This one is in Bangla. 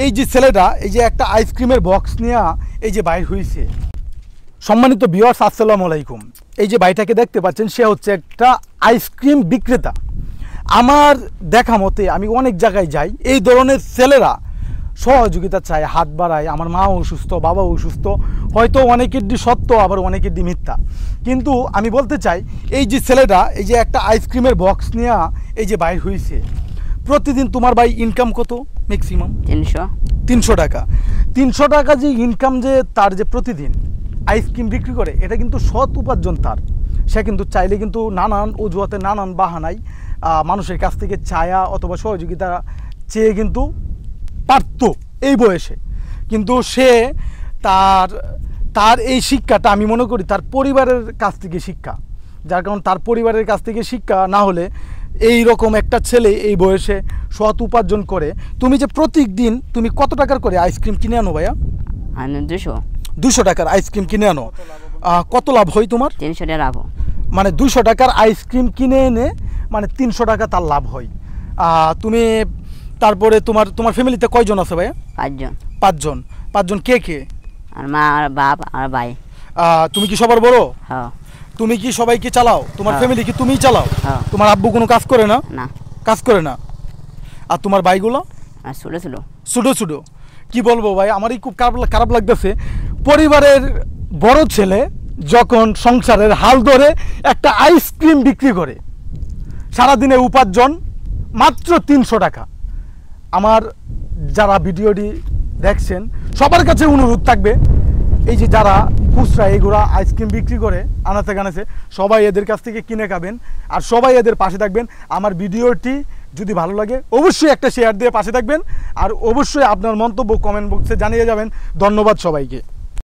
এই যে ছেলেটা এই যে একটা আইসক্রিমের বক্স নিয়ে এই যে বাইর হয়েছে। সম্মানিত ভিউয়ার্স, আসসালামু আলাইকুম। এই যে ভাইটাকে দেখতে পাচ্ছেন, সে হচ্ছে একটা আইসক্রিম বিক্রেতা। আমার দেখা মতে আমি অনেক জায়গায় যাই, এই ধরনের ছেলেরা সহযোগিতা চায়, হাত বাড়ায়। আমার মা অসুস্থ, বাবা অসুস্থ, হয়তো অনেকের দি সত্য, আবার অনেকের দি মিথ্যা। কিন্তু আমি বলতে চাই, এই যে ছেলেটা এই যে একটা আইসক্রিমের বক্স নিয়ে এই যে বাইর হয়েছে, প্রতিদিন তোমার ভাই ইনকাম কত? ম্যাক্সিমাম 300 টাকা। 300 টাকা যে ইনকাম, যে তার যে প্রতিদিন আইসক্রিম বিক্রি করে, এটা কিন্তু সৎ উপার্জন তার। সে কিন্তু চাইলে কিন্তু নানান অজুহাতে, নানান বাহানায় মানুষের কাছ থেকে ছায়া অথবা সহযোগিতা চেয়ে কিন্তু পারত এই বয়সে। কিন্তু সে তার এই শিক্ষাটা আমি মনে করি তার পরিবারের কাছ থেকে শিক্ষা। যার কারণ তার পরিবারের কাছ থেকে শিক্ষা না হলে এই রকম একটা ছেলে এই বয়সে সৎ উপার্জন করে। তুমি যে প্রত্যেকদিন তুমি কত টাকার করে আইসক্রিম কিনে আনো ভাইয়া? 200 টাকার আইসক্রিম কিনে আনো। কত লাভ হয় তোমার? 300 টাকা লাভ। মানে 200 টাকার আইসক্রিম কিনে এনে মানে 300 টাকা তার লাভ হয়। তুমি তারপরে তোমার ফ্যামিলিতে কয়জন আছে ভাইয়া? 5জন। কে কে? আর মা, আর বাপ, আর ভাই। তুমি কি সবার বড়? হ্যাঁ। তুমি কি সবাইকে চালাও? তোমার ফ্যামিলি কি তুমিই চালাও? তোমার আব্বু কোনো কাজ করে না? না, কাজ করে না। আর তোমার ভাইগুলো? ছোট। কি বলবো ভাই, আমারই খুব খারাপ লাগতেছে। পরিবারের বড় ছেলে যখন সংসারের হাল ধরে একটা আইসক্রিম বিক্রি করে, সারাদিনে উপার্জন মাত্র 300 টাকা। আমার যারা ভিডিওটি দেখছেন সবার কাছে অনুরোধ থাকবে, এই যে যারা খুচরা এগুলা আইসক্রিম বিক্রি করে আনাতে কানাতে, সবাই এদের কাছ থেকে কিনে খাবেন আর সবাই এদের পাশে থাকবেন। আমার ভিডিওটি যদি ভালো লাগে অবশ্যই একটা শেয়ার দিয়ে পাশে থাকবেন, আর অবশ্যই আপনার মন্তব্য কমেন্ট বক্সে জানিয়ে যাবেন। ধন্যবাদ সবাইকে।